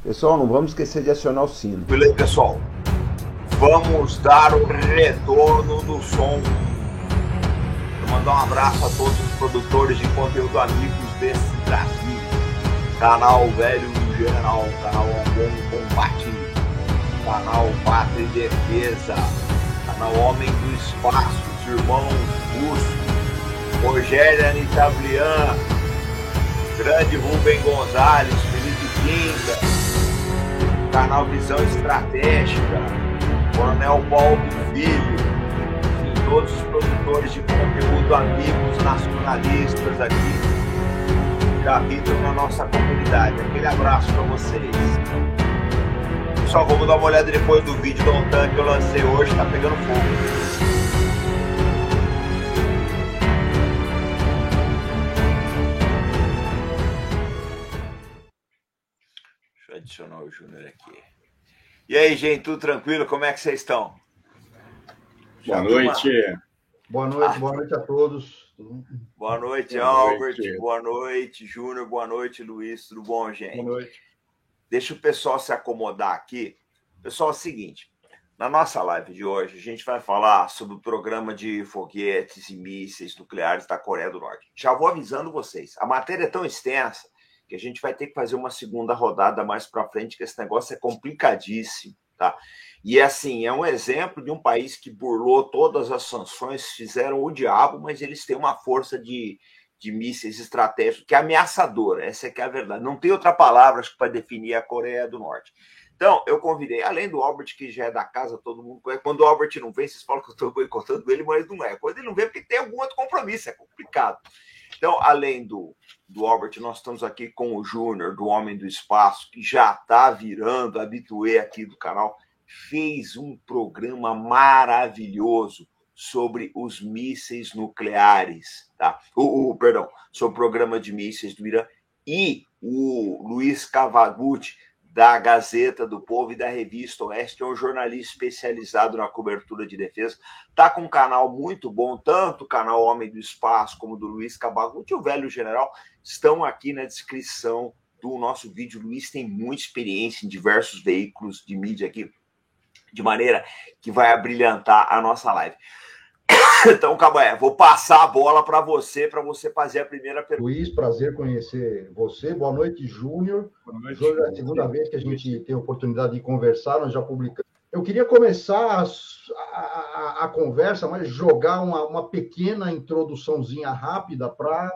Pessoal, não vamos esquecer de acionar o sino. Beleza, pessoal? Vamos dar o retorno do som. Vou mandar um abraço a todos os produtores de conteúdo amigos desse Brasil. Canal Velho General, canal Bom Combate, canal Pátria e Defesa, canal Homem do Espaço, os irmãos Russo, Rogério Anitablian, grande Rubem Gonzalez, Felipe Quinta, canal Visão Estratégica, Coronel Paulo Filho, e todos os produtores de conteúdo amigos nacionalistas aqui que habitam na nossa comunidade. Aquele abraço para vocês. Pessoal, vamos dar uma olhada depois do vídeo do OTAN que eu lancei hoje, tá pegando fogo. Deixa eu adicionar o Júnior aqui. E aí, gente, tudo tranquilo? Como é que vocês estão? Boa noite. Boa noite a todos. Boa noite, Albert. Boa noite, Júnior. Boa noite, Luiz. Tudo bom, gente? Boa noite. Deixa o pessoal se acomodar aqui. Pessoal, é o seguinte. Na nossa live de hoje, a gente vai falar sobre o programa de foguetes e mísseis nucleares da Coreia do Norte. Já vou avisando vocês. A matéria é tão extensa que a gente vai ter que fazer uma segunda rodada mais para frente, que esse negócio é complicadíssimo, tá? E, assim, é um exemplo de um país que burlou todas as sanções, fizeram o diabo, mas eles têm uma força de mísseis estratégicos que é ameaçadora. Essa é que é a verdade. Não tem outra palavra para definir a Coreia do Norte. Então, eu convidei, além do Albert, que já é da casa, todo mundo conhece. Quando o Albert não vem, vocês falam que eu estou boicotando ele, mas não é. Quando ele não vem, porque tem algum outro compromisso, é complicado. Então, além do Albert, nós estamos aqui com o Júnior, do Homem do Espaço, que já está virando habituê aqui do canal, fez um programa maravilhoso sobre os mísseis nucleares, tá? Sobre o programa de mísseis do Irã. E o Luiz Cavagutti, da Gazeta do Povo e da Revista Oeste, que é um jornalista especializado na cobertura de defesa, está com um canal muito bom, tanto o canal Homem do Espaço como do Luiz Cavagutti e o Velho General estão aqui na descrição do nosso vídeo. O Luiz tem muita experiência em diversos veículos de mídia aqui, de maneira que vai abrilhantar a nossa live. Então, Cabanha, vou passar a bola para você fazer a primeira pergunta. Luiz, prazer conhecer você. Boa noite, Júnior. Boa noite. Júnior, é a segunda vez que a gente tem a oportunidade de conversar, nós já publicamos. Eu queria começar a conversa, mas jogar uma pequena introduçãozinha rápida para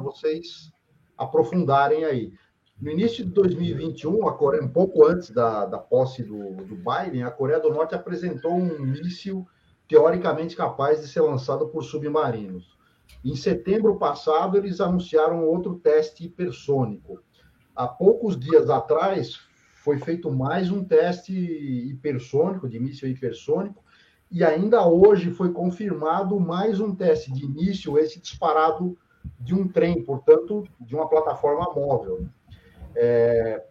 vocês aprofundarem aí. No início de 2021, a Coreia, um pouco antes da posse do Biden, a Coreia do Norte apresentou um míssil teoricamente capaz de ser lançado por submarinos. Em setembro passado, eles anunciaram outro teste hipersônico. Há poucos dias atrás, foi feito mais um teste hipersônico, de míssil hipersônico, e ainda hoje foi confirmado mais um teste de míssil, esse disparado de um trem, portanto, de uma plataforma móvel.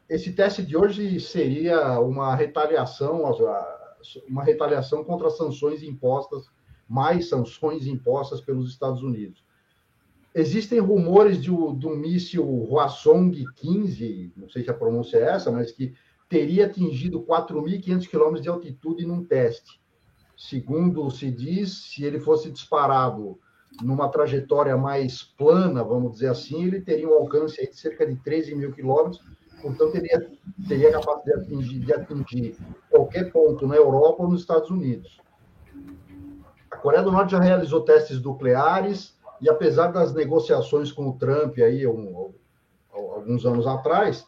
Esse teste de hoje seria uma retaliação contra as sanções impostas, mais sanções impostas pelos Estados Unidos. Existem rumores de um míssil Hwasong-15, não sei se a pronúncia é essa, mas que teria atingido 4.500 quilômetros de altitude num teste. Segundo se diz, se ele fosse disparado numa trajetória mais plana, vamos dizer assim, ele teria um alcance de cerca de 13 mil quilômetros, portanto, teria capacidade de atingir qualquer ponto na Europa ou nos Estados Unidos. A Coreia do Norte já realizou testes nucleares e, apesar das negociações com o Trump aí, alguns anos atrás,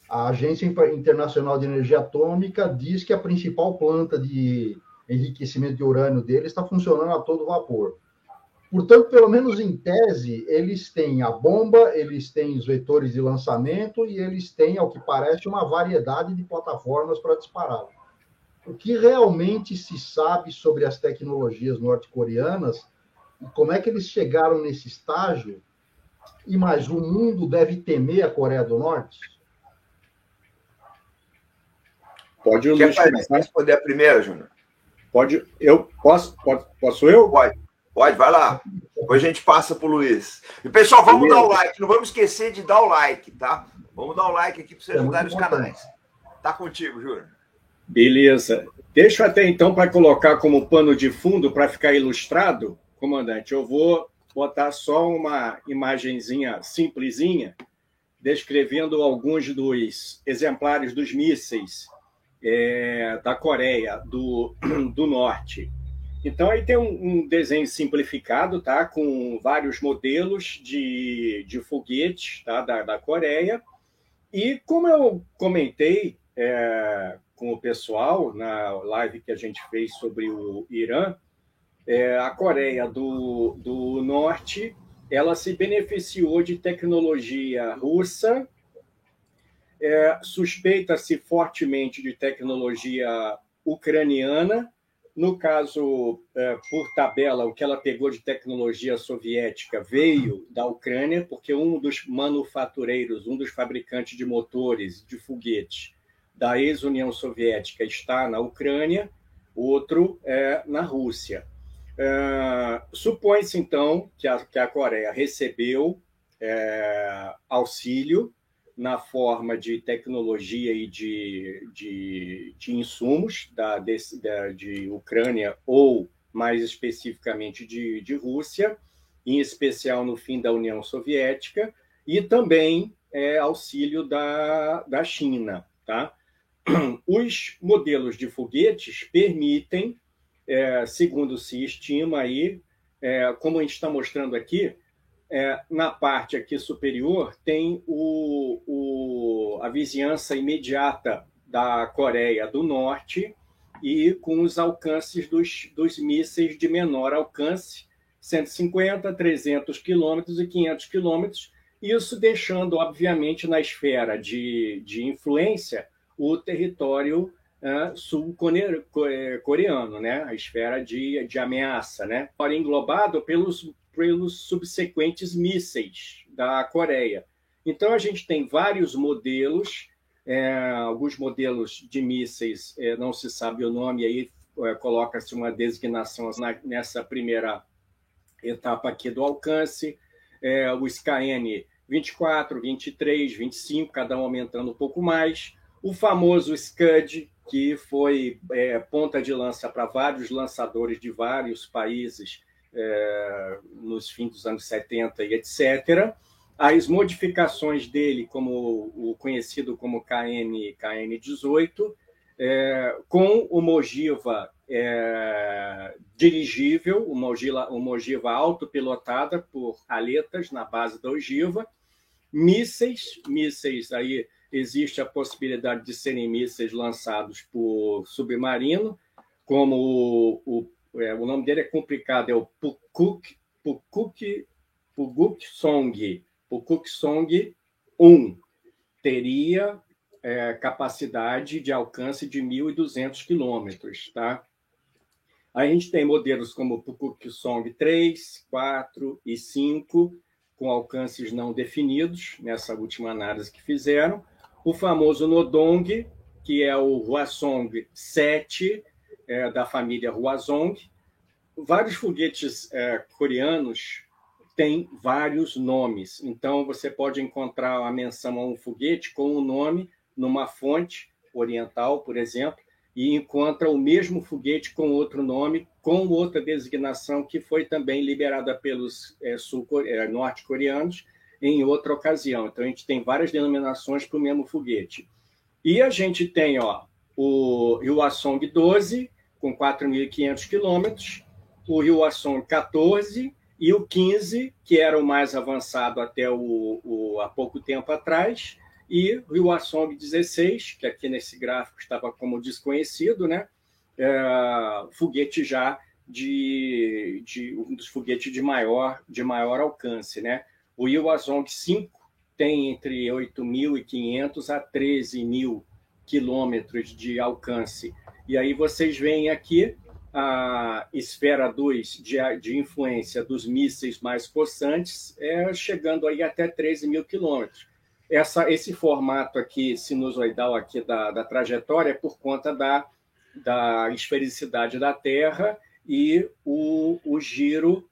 a Agência Internacional de Energia Atômica diz que a principal planta de enriquecimento de urânio dele está funcionando a todo vapor. Portanto, pelo menos em tese, eles têm a bomba, eles têm os vetores de lançamento e eles têm, ao que parece, uma variedade de plataformas para disparar. O que realmente se sabe sobre as tecnologias norte-coreanas e como é que eles chegaram nesse estágio? E mais, o mundo deve temer a Coreia do Norte? Pode o Luiz começar? Responder a primeira, Júnior? Pode, posso eu? Pode, vai lá. Depois a gente passa para o Luiz. E, pessoal, vamos dar o like. Não vamos esquecer de dar o like, tá? Vamos dar o like aqui para vocês ajudarem os importante. canais. Tá contigo, Júnior. Beleza. Deixa eu até então para colocar como pano de fundo para ficar ilustrado, comandante, eu vou botar só uma imagenzinha simplesinha descrevendo alguns dos exemplares dos mísseis da Coreia do Norte. Então, aí tem um desenho simplificado, tá? Com vários modelos de foguetes, tá? da Coreia. E como eu comentei com o pessoal na live que a gente fez sobre o Irã, a Coreia do Norte ela se beneficiou de tecnologia russa, suspeita-se fortemente de tecnologia ucraniana. No caso, por tabela, o que ela pegou de tecnologia soviética veio da Ucrânia, porque um dos manufatureiros, um dos fabricantes de motores de foguetes da ex-União Soviética está na Ucrânia, outro na Rússia. Supõe-se, então, que a Coreia recebeu auxílio na forma de tecnologia e de insumos de Ucrânia ou, mais especificamente, de Rússia, em especial no fim da União Soviética, e também auxílio da China. Tá? Os modelos de foguetes permitem, segundo se estima aí, como a gente está mostrando aqui, na parte aqui superior tem a vizinhança imediata da Coreia do Norte e com os alcances dos mísseis de menor alcance, 150, 300 quilômetros e 500 quilômetros, isso deixando, obviamente, na esfera de influência o território sul-coreano, né? A esfera de ameaça, né? Englobado pelos subsequentes mísseis da Coreia. Então, a gente tem vários modelos, alguns modelos de mísseis, não se sabe o nome, aí coloca-se uma designação nessa primeira etapa aqui do alcance, o Skyane 24, 23, 25, cada um aumentando um pouco mais, o famoso Scud, que foi ponta de lança para vários lançadores de vários países, nos fins dos anos 70 e etc. As modificações dele, como o conhecido como KN-18, com uma ogiva dirigível, uma ogiva autopilotada por aletas na base da ogiva, mísseis aí existe a possibilidade de serem mísseis lançados por submarino, como o nome dele é complicado, é o Pukguksong 1. Teria capacidade de alcance de 1.200 quilômetros. Tá? A gente tem modelos como o Pukguksong 3, 4 e 5, com alcances não definidos, nessa última análise que fizeram. O famoso Nodong, que é o Hwasong 7, da família Hwasong. Vários foguetes coreanos têm vários nomes. Então, você pode encontrar a menção a um foguete com um nome numa fonte oriental, por exemplo, e encontra o mesmo foguete com outro nome, com outra designação que foi também liberada pelos norte-coreanos em outra ocasião. Então, a gente tem várias denominações para o mesmo foguete. E a gente tem o Hwasong 12, com 4.500 quilômetros, o Hwasong 14 e o 15, que era o mais avançado até há pouco tempo atrás, e o Hwasong 16, que aqui nesse gráfico estava como desconhecido, né? Foguete já um dos foguetes de maior alcance, né? O Hwasong 5 tem entre 8.500 a 13.000 quilômetros de alcance. E aí vocês veem aqui a esfera 2 de influência dos mísseis mais possantes, chegando aí até 13.000 quilômetros. Esse formato aqui, sinusoidal aqui da trajetória, é por conta da esfericidade da Terra e o giro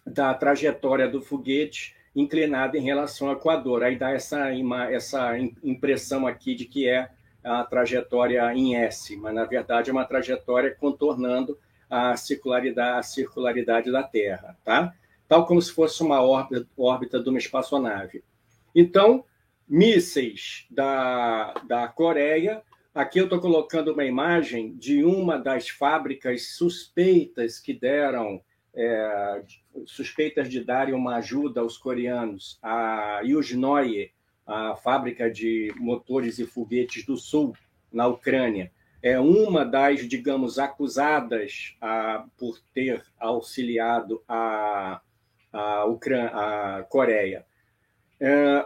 da trajetória do foguete inclinada em relação ao Equador. Aí dá essa impressão aqui de que é a trajetória em S, mas, na verdade, é uma trajetória contornando a circularidade da Terra, tá? Tal como se fosse uma órbita de uma espaçonave. Então, mísseis da Coreia. Aqui eu estou colocando uma imagem de uma das fábricas suspeitas que deram, suspeitas de darem uma ajuda aos coreanos, a Yuzhnoye, a fábrica de motores e foguetes do Sul, na Ucrânia. É uma das, digamos, acusadas por ter auxiliado a Coreia.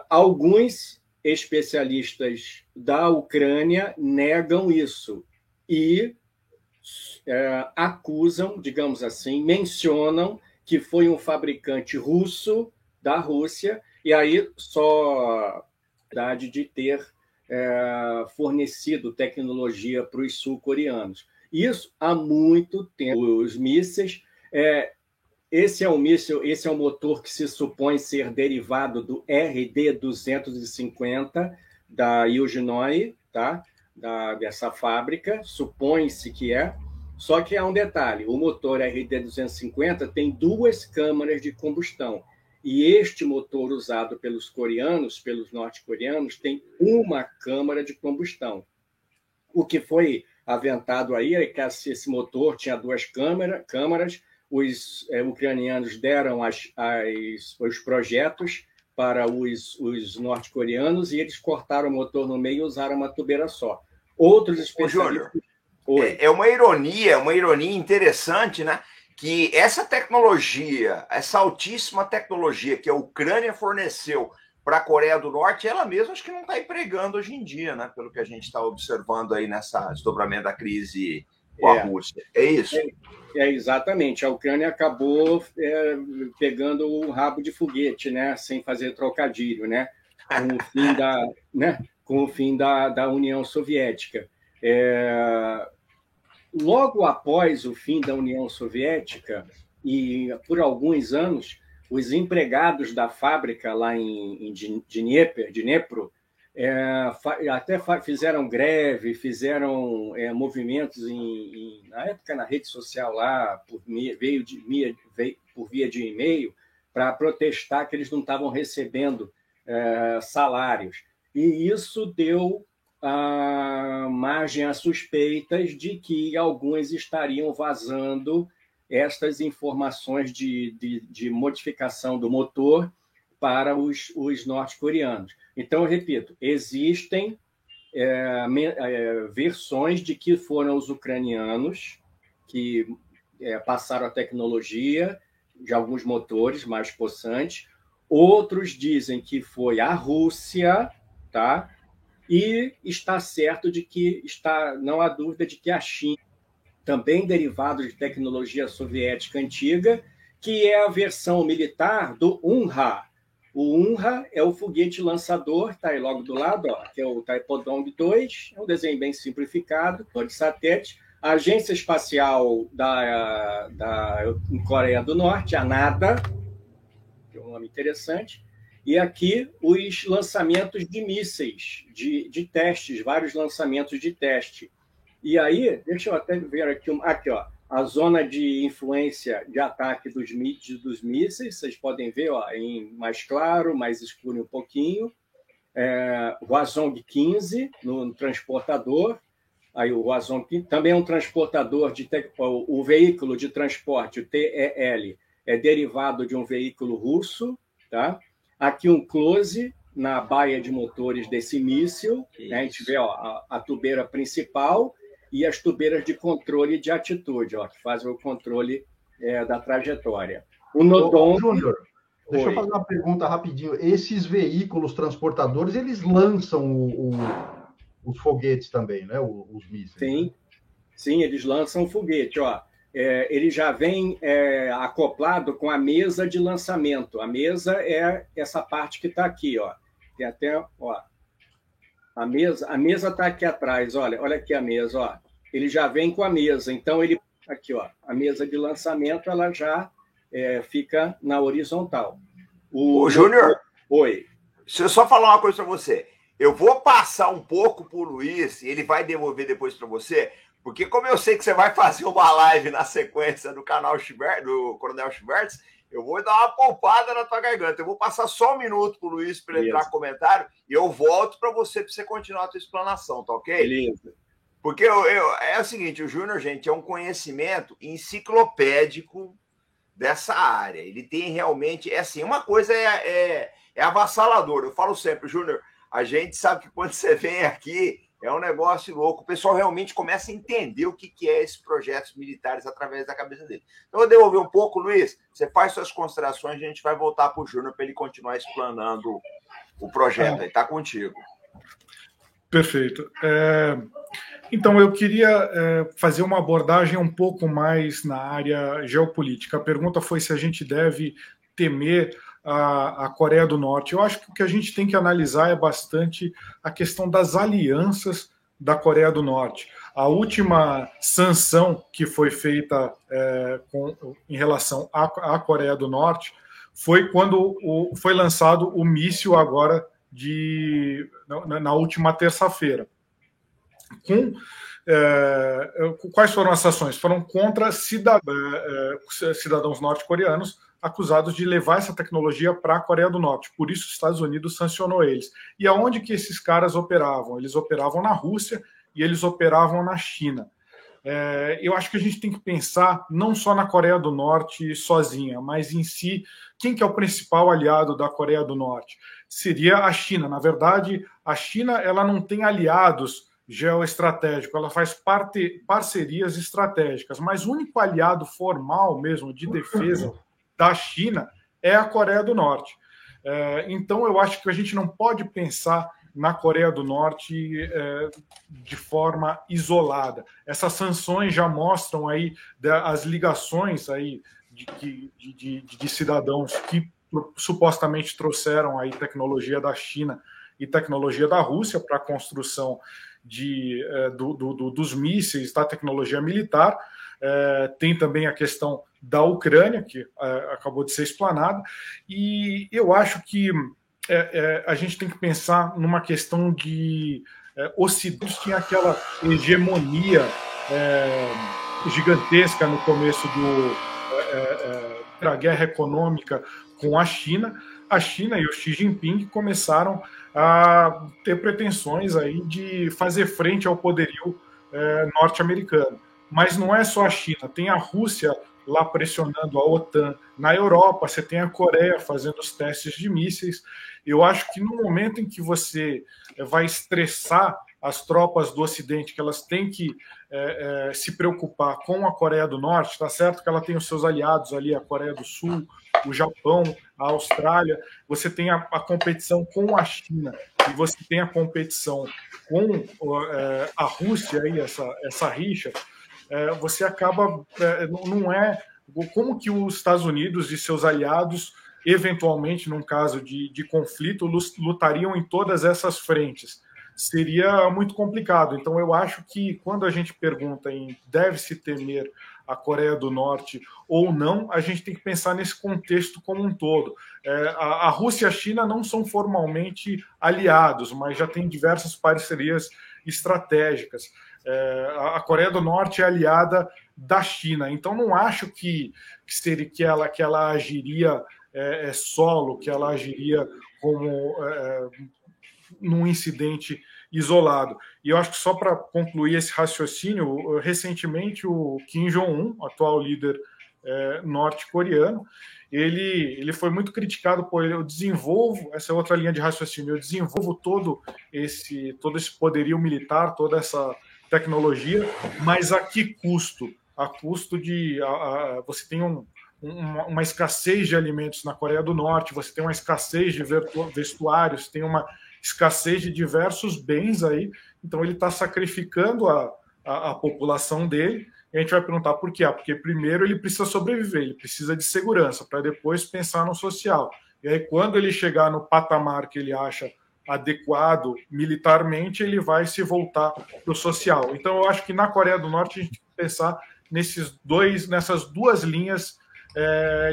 Alguns especialistas da Ucrânia negam isso e acusam, digamos assim, mencionam que foi um fabricante russo da Rússia, e aí só de ter fornecido tecnologia para os sul-coreanos. Isso há muito tempo. Os mísseis, esse é o motor que se supõe ser derivado do RD-250 da Yuzhnoye, tá? Dessa fábrica, supõe-se que é. Só que há um detalhe: o motor RD-250 tem 2 câmaras de combustão. E este motor usado pelos norte-coreanos, tem uma câmara de combustão. O que foi aventado aí é que esse motor tinha 2 câmaras. Os ucranianos deram os projetos para os norte-coreanos e eles cortaram o motor no meio e usaram uma tubeira só. Outros especialistas... É uma ironia interessante, né? Que essa tecnologia, essa altíssima tecnologia que a Ucrânia forneceu para a Coreia do Norte, ela mesma acho que não está empregando hoje em dia, né? Pelo que a gente está observando aí nessa desdobramento da crise com a Rússia. É isso? Exatamente. A Ucrânia acabou pegando o rabo de foguete, né? Sem fazer trocadilho, né? Com o fim da União Soviética. Logo após o fim da União Soviética, e por alguns anos, os empregados da fábrica lá em Dnipro, até fizeram greve, fizeram movimentos na época na rede social lá, por via de e-mail, para protestar que eles não estavam recebendo salários. E isso deu margem a suspeitas de que alguns estariam vazando estas informações de modificação do motor para os norte-coreanos. Então, eu repito, existem versões de que foram os ucranianos que passaram a tecnologia de alguns motores mais possantes, outros dizem que foi a Rússia, tá? E está certo de que não há dúvida de que a China, também derivado de tecnologia soviética antiga, que é a versão militar do Unha. O Unha é o foguete lançador, está aí logo do lado, que é o Taepodong 2, é um desenho bem simplificado, de satélite. A Agência Espacial da Coreia do Norte, a NADA, que é um nome interessante, e aqui os lançamentos de mísseis, de testes, vários lançamentos de teste. E aí, deixa eu até ver aqui, a zona de influência de ataque dos mísseis, vocês podem ver em mais claro, mais escuro um pouquinho. Hwasong 15 no transportador. Aí o Hwasong 15 também é um transportador, o veículo de transporte, o TEL, é derivado de um veículo russo, tá? Aqui um close na baia de motores desse míssil, né? A gente vê a tubeira principal e as tubeiras de controle de atitude, que fazem o controle da trajetória. O Nodong... Júnior, deixa eu fazer uma pergunta rapidinho. Esses veículos transportadores, eles lançam os foguetes também, né? Os mísseis. Sim, né? Sim, eles lançam o foguete, ele já vem acoplado com a mesa de lançamento. A mesa é essa parte que está aqui, Tem até, a mesa está aqui atrás, olha aqui a mesa, Ele já vem com a mesa, então aqui, a mesa de lançamento, ela já fica na horizontal. Ô, Júnior. Oi. Deixa eu só falar uma coisa para você. Eu vou passar um pouco para o Luiz e ele vai devolver depois para você, porque como eu sei que você vai fazer uma live na sequência do canal do Coronel Schmertz, eu vou dar uma poupada na tua garganta. Eu vou passar só um minuto para o Luiz para ele entrar no comentário e eu volto para você continuar a tua explanação, tá ok? Beleza. Porque é o seguinte, o Júnior, gente, é um conhecimento enciclopédico dessa área. Ele tem realmente... uma coisa é avassalador. Eu falo sempre, Júnior, a gente sabe que quando você vem aqui é um negócio louco. O pessoal realmente começa a entender o que é esses projetos militares através da cabeça dele. Então, eu vou devolver um pouco, Luiz. Você faz suas considerações, a gente vai voltar para o Júnior para ele continuar explanando o projeto. Aí está contigo. Perfeito. Então, eu queria fazer uma abordagem um pouco mais na área geopolítica. A pergunta foi se a gente deve temer a Coreia do Norte. Eu acho que o que a gente tem que analisar é bastante a questão das alianças da Coreia do Norte. A última sanção que foi feita em relação à Coreia do Norte foi quando foi lançado o míssil agora na última terça-feira. Quais foram as ações? Foram contra cidadãos norte-coreanos acusados de levar essa tecnologia para a Coreia do Norte. Por isso, os Estados Unidos sancionou eles. E aonde que esses caras operavam? Eles operavam na Rússia e eles operavam na China. Eu acho que a gente tem que pensar não só na Coreia do Norte sozinha, mas em si, quem que é o principal aliado da Coreia do Norte? Seria a China. Na verdade, a China ela não tem aliados geoestratégicos, ela faz parcerias estratégicas, mas o único aliado formal mesmo de defesa da China é a Coreia do Norte. Então, eu acho que a gente não pode pensar na Coreia do Norte de forma isolada. Essas sanções já mostram aí as ligações aí de cidadãos que supostamente trouxeram aí tecnologia da China e tecnologia da Rússia para a construção dos mísseis, da tecnologia militar. Tem também a questão da Ucrânia, que acabou de ser explanada, e eu acho que a gente tem que pensar numa questão de Ocidente tinha aquela hegemonia gigantesca no começo da guerra econômica com a China. A China e o Xi Jinping começaram a ter pretensões aí de fazer frente ao poderio norte-americano. Mas não é só a China, tem a Rússia lá pressionando a OTAN. Na Europa, você tem a Coreia fazendo os testes de mísseis. Eu acho que no momento em que você vai estressar as tropas do Ocidente, que elas têm que se preocupar com a Coreia do Norte, está certo que ela tem os seus aliados ali, a Coreia do Sul, o Japão, a Austrália, você tem a competição com a China e você tem a competição com a Rússia, aí, essa rixa, você acaba... não é... Como que os Estados Unidos e seus aliados, eventualmente, num caso de conflito, lutariam em todas essas frentes? Seria muito complicado. Então, eu acho que quando a gente pergunta em deve-se temer a Coreia do Norte ou não, a gente tem que pensar nesse contexto como um todo. A Rússia e a China não são formalmente aliados, mas já tem diversas parcerias estratégicas. A Coreia do Norte é aliada da China, então não acho que ela agiria solo, que ela agiria como num incidente isolado. E eu acho que só para concluir esse raciocínio, recentemente o Kim Jong-un, atual líder norte-coreano, ele foi muito criticado por eu desenvolvo, essa é outra linha de raciocínio, eu desenvolvo todo esse poderio militar, toda essa tecnologia, mas a que custo? A custo de... você tem uma escassez de alimentos na Coreia do Norte, você tem uma escassez de vestuários, tem uma escassez de diversos bens aí, então ele está sacrificando a população dele, e a gente vai perguntar por quê? Porque primeiro ele precisa sobreviver, ele precisa de segurança, para depois pensar no social. E aí quando ele chegar no patamar que ele acha adequado militarmente, ele vai se voltar para o social. Então eu acho que na Coreia do Norte a gente tem que pensar nessas duas linhas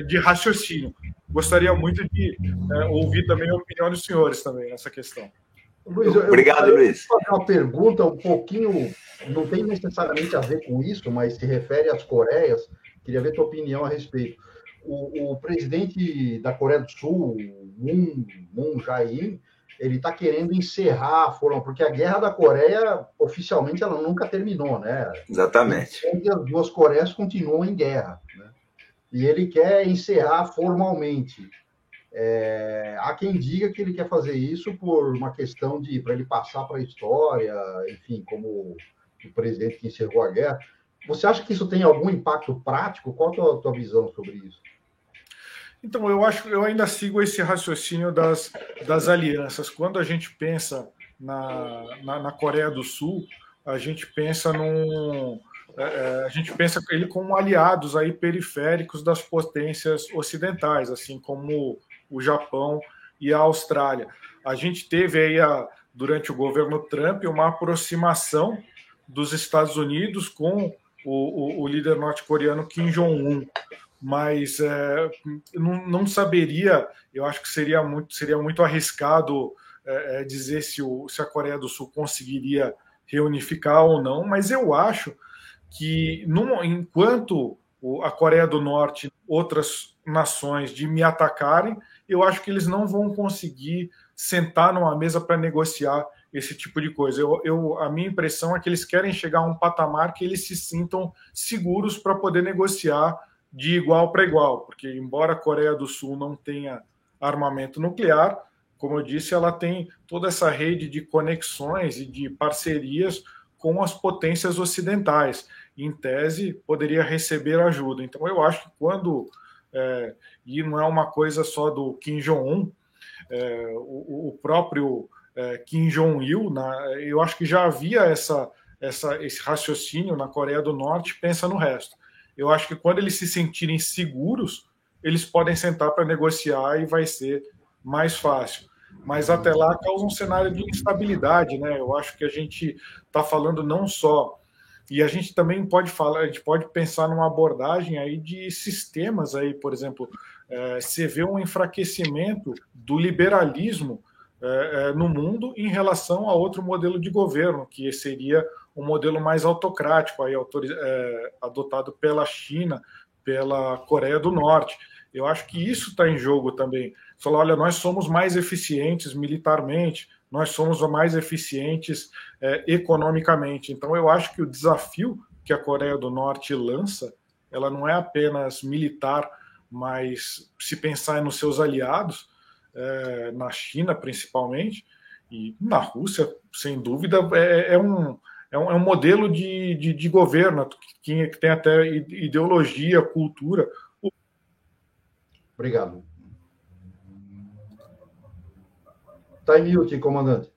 de raciocínio. gostaria muito de ouvir também a opinião dos senhores também nessa questão. Luiz, Obrigado, Luiz. Vou fazer uma pergunta um pouquinho, não tem necessariamente a ver com isso, mas se refere às Coreias. Queria ver tua opinião a respeito. O presidente da Coreia do Sul, Moon Jae-in, ele está querendo encerrar a forma, porque a guerra da Coreia, oficialmente, ela nunca terminou, né? Exatamente. E as duas Coreias continuam em guerra, né? E ele quer encerrar formalmente. Há quem diga que ele quer fazer isso por uma questão de para ele passar para a história, enfim, como o presidente que encerrou a guerra. Você acha que isso tem algum impacto prático? Qual a tua visão sobre isso? Então, eu ainda sigo esse raciocínio das alianças. Quando a gente pensa na Coreia do Sul, a gente pensa ele como aliados aí periféricos das potências ocidentais, assim como o Japão e a Austrália. A gente teve aí, durante o governo Trump, uma aproximação dos Estados Unidos com o líder norte-coreano Kim Jong-un, mas não saberia, eu acho que seria muito arriscado dizer se a Coreia do Sul conseguiria reunificar ou não, mas eu acho que enquanto a Coreia do Norte, outras nações de me atacarem, eu acho que eles não vão conseguir sentar numa mesa para negociar esse tipo de coisa. A minha impressão é que eles querem chegar a um patamar que eles se sintam seguros para poder negociar de igual para igual, porque embora a Coreia do Sul não tenha armamento nuclear, como eu disse, ela tem toda essa rede de conexões e de parcerias com as potências ocidentais. Em tese, poderia receber ajuda. Então, eu acho que e não é uma coisa só do Kim Jong-un, o próprio Kim Jong-il, eu acho que já havia esse raciocínio na Coreia do Norte, pensa no resto. Eu acho que quando eles se sentirem seguros, eles podem sentar para negociar e vai ser mais fácil. Mas até lá causa um cenário de instabilidade, né? Eu acho que a gente está falando não só... E a gente também pode pensar numa abordagem aí de sistemas aí, por exemplo, você vê um enfraquecimento do liberalismo no mundo em relação a outro modelo de governo, que seria um modelo mais autocrático, aí, adotado pela China, pela Coreia do Norte. Eu acho que isso está em jogo também. Falar, olha, nós somos mais eficientes militarmente, nós somos mais eficientes economicamente. Então, eu acho que o desafio que a Coreia do Norte lança, ela não é apenas militar, mas se pensar nos seus aliados, na China principalmente, e na Rússia, sem dúvida, é um modelo de governo que tem até ideologia, cultura. Obrigado. Está em mute, comandante.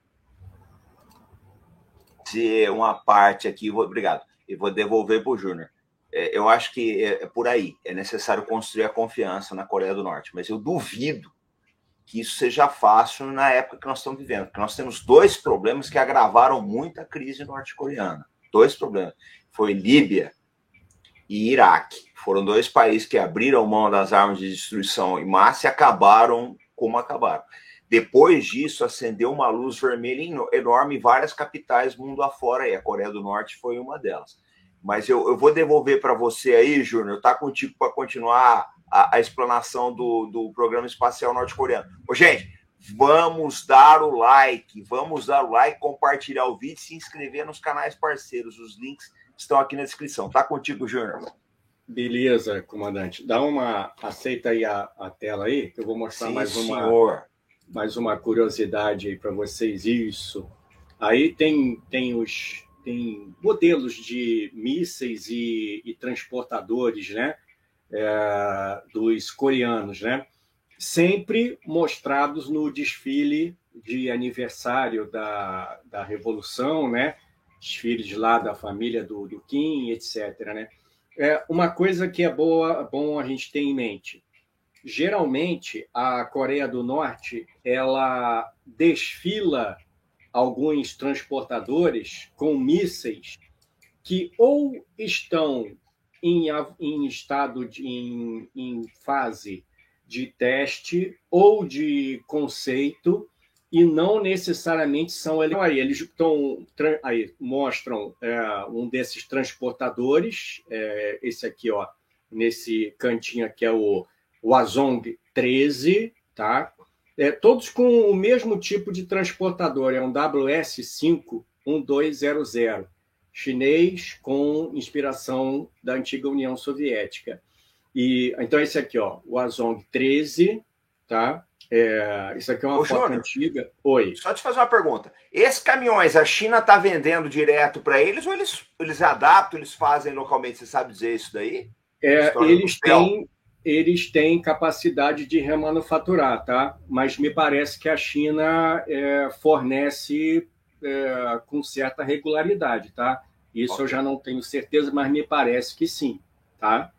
Se uma parte aqui, obrigado, e vou devolver para o Júnior. Eu acho que é por aí. É necessário construir a confiança na Coreia do Norte, mas eu duvido que isso seja fácil na época que nós estamos vivendo, porque nós temos dois problemas que agravaram muito a crise norte-coreana. Dois problemas. Foi Líbia e Iraque. Foram dois países que abriram mão das armas de destruição em massa e acabaram como acabaram. Depois disso, acendeu uma luz vermelha enorme em várias capitais mundo afora, e a Coreia do Norte foi uma delas. Mas eu vou devolver para você aí, Júnior, tá contigo para continuar a explanação do programa espacial norte-coreano. Gente, vamos dar o like, compartilhar o vídeo e se inscrever nos canais parceiros. Os links estão aqui na descrição. Tá contigo, Júnior. Beleza, comandante. Aceita aí a tela aí, que eu vou mostrar. Sim, mais uma curiosidade aí para vocês. Isso. Aí tem modelos de mísseis e transportadores, né? Dos coreanos, né? Sempre mostrados no desfile de aniversário da Revolução, né? Desfiles lá da família do Kim, etc., né? Uma coisa que é bom a gente ter em mente. Geralmente, a Coreia do Norte ela desfila alguns transportadores com mísseis que ou estão em estado em fase de teste ou de conceito, e não necessariamente são... Eles estão, aí mostram um desses transportadores, esse aqui, ó, nesse cantinho aqui é o Huazong 13, tá? Todos com o mesmo tipo de transportador, é um WS5-1200, chinês com inspiração da antiga União Soviética. Então, esse aqui, ó, o Huazong 13, tá? Isso aqui é uma foto antiga. Oi. Só te fazer uma pergunta. Esses caminhões, a China está vendendo direto para eles ou eles adaptam, eles fazem localmente? Você sabe dizer isso daí? Eles têm capacidade de remanufaturar, tá? Mas me parece que a China fornece com certa regularidade, tá? Isso eu já não tenho certeza, mas me parece que sim, tá?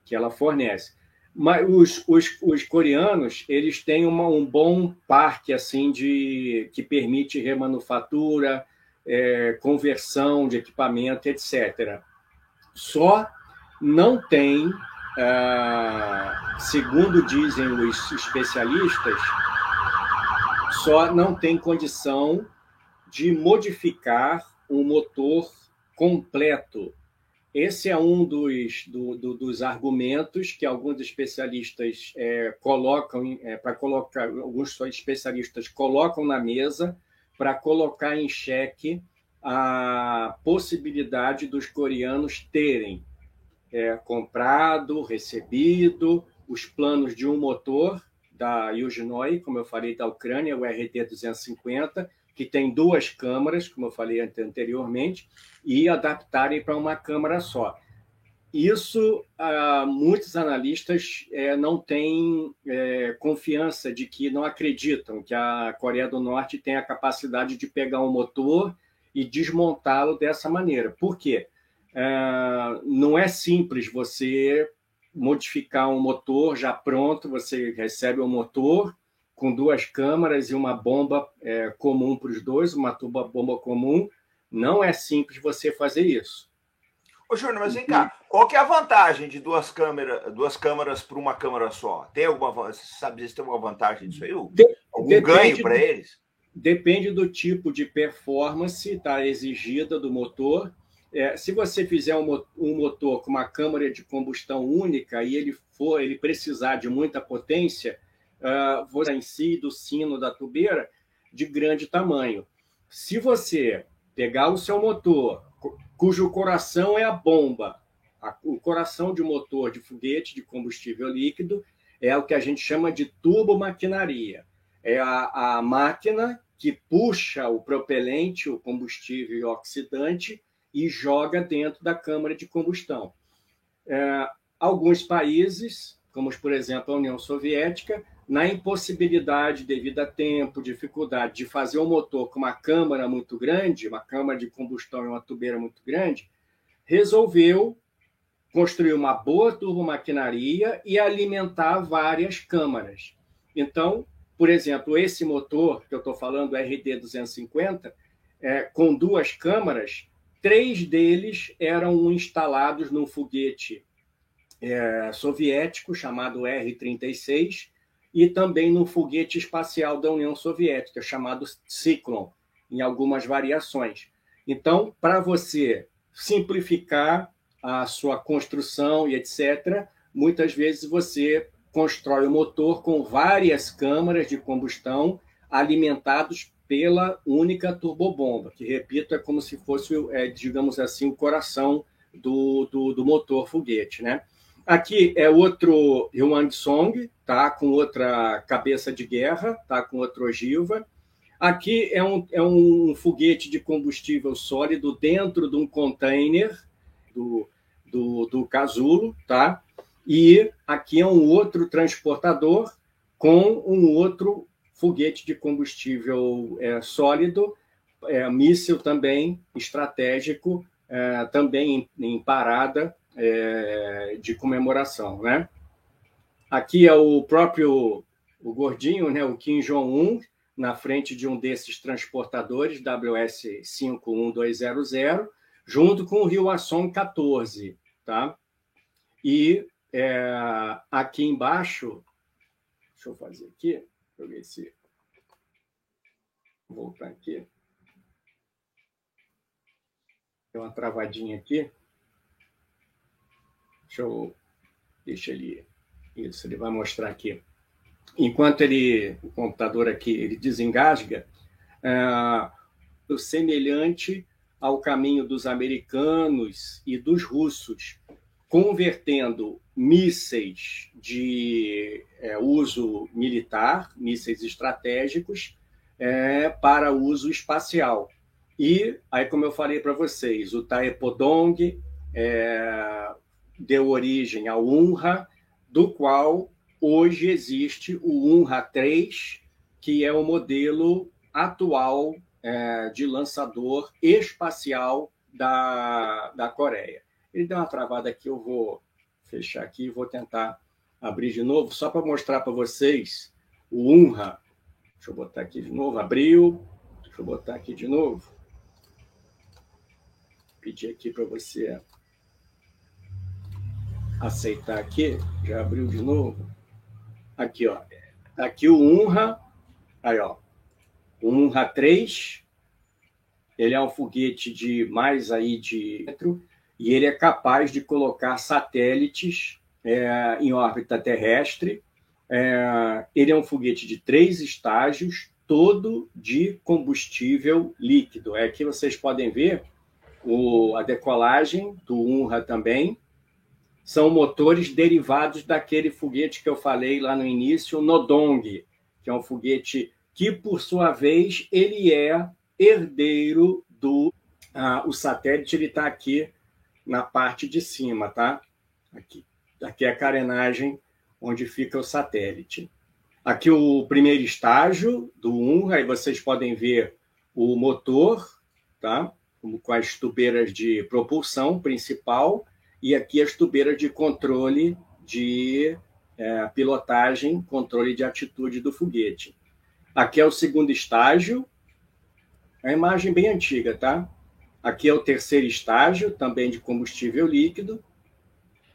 Que ela fornece. Mas os coreanos, eles têm um bom parque assim que permite remanufatura, conversão de equipamento, etc. Só não tem, segundo dizem os especialistas, só não tem condição de modificar um motor completo. Esse é um dos argumentos que alguns especialistas colocam, alguns especialistas colocam na mesa para colocar em xeque a possibilidade dos coreanos terem comprado, recebido os planos de um motor da Yuzhnoye, como eu falei, da Ucrânia, o RT-250, que tem 2 câmaras, como eu falei anteriormente, e adaptarem para uma câmara só. Isso, muitos analistas não têm confiança de que, não acreditam que a Coreia do Norte tem a capacidade de pegar um motor e desmontá-lo dessa maneira. Por quê? Não é simples você modificar um motor já pronto, você recebe um motor com 2 câmaras e uma bomba comum para os dois, uma bomba comum. Não é simples você fazer isso. Ô, Júnior, mas vem cá, qual que é a vantagem de 2 câmaras para uma câmara só? Tem alguma, você sabe se tem alguma vantagem disso aí? Algum ganho para eles? Depende do tipo de performance exigida do motor. Se você fizer um motor com uma câmara de combustão única e ele precisar de muita potência, você em si do sino da tubeira de grande tamanho. Se você pegar o seu motor, cujo coração é a bomba, o coração de motor de foguete de combustível líquido é o que a gente chama de turbomaquinaria. É a máquina que puxa o propelente, o combustível oxidante e joga dentro da câmara de combustão. Alguns países, como por exemplo a União Soviética, na impossibilidade, devido a tempo, dificuldade de fazer um motor com uma câmara muito grande, uma câmara de combustão e uma tubeira muito grande, resolveu construir uma boa turbomaquinaria e alimentar várias câmaras. Então, por exemplo, esse motor que eu estou falando, o RT-250, com 2 câmaras, 3 deles eram instalados num foguete soviético chamado R-36 e também no foguete espacial da União Soviética chamado Cyclone, em algumas variações. Então, para você simplificar a sua construção e etc., muitas vezes você constrói o motor com várias câmaras de combustão alimentados pela única turbobomba, que, repito, é como se fosse, digamos assim, o coração do motor foguete, né? Aqui é outro Hwasong, tá? Com outra cabeça de guerra, tá? Com outra ogiva. Aqui é um foguete de combustível sólido dentro de um container do casulo, tá? E aqui é um outro transportador com um outro foguete de combustível sólido, míssil também estratégico, também em parada de comemoração, né? Aqui é o gordinho, né? O Kim Jong-un, na frente de um desses transportadores, WS-5-1200, junto com o Hwasong 14, tá? E aqui embaixo Deixa eu fazer aqui. Deixa eu ver se... Vou voltar aqui. Tem uma travadinha aqui. Deixa ele... Isso, ele vai mostrar aqui. Enquanto o computador aqui, ele desengasga, o semelhante ao caminho dos americanos e dos russos, convertendo mísseis de uso militar, mísseis estratégicos, para uso espacial. E aí, como eu falei para vocês, o Taepodong deu origem ao UNRWA, do qual hoje existe o UNRWA-3, que é o modelo atual de lançador espacial da Coreia. Ele deu uma travada aqui, eu vou fechar aqui e vou tentar abrir de novo, só para mostrar para vocês o UNRWA. Deixa eu botar aqui de novo, abriu. Deixa eu botar aqui de novo. Pedir aqui para você aceitar aqui. Já abriu de novo. Aqui, ó. Aqui o UNRWA. Aí, ó. O UNRWA-3. Ele é um foguete de mais aí de metro e ele é capaz de colocar satélites em órbita terrestre. Ele é um foguete de 3 estágios, todo de combustível líquido. Aqui vocês podem ver a decolagem do UNRWA também. São motores derivados daquele foguete que eu falei lá no início, o Nodong, que é um foguete que, por sua vez, ele é herdeiro do... o satélite, ele está aqui na parte de cima, tá? Aqui é a carenagem onde fica o satélite. Aqui o primeiro estágio do UNRWA, aí vocês podem ver o motor, tá? Com as tubeiras de propulsão principal, e aqui as tubeiras de controle de pilotagem, controle de atitude do foguete. Aqui é o segundo estágio, é uma imagem bem antiga, tá? Aqui é o terceiro estágio, também de combustível líquido.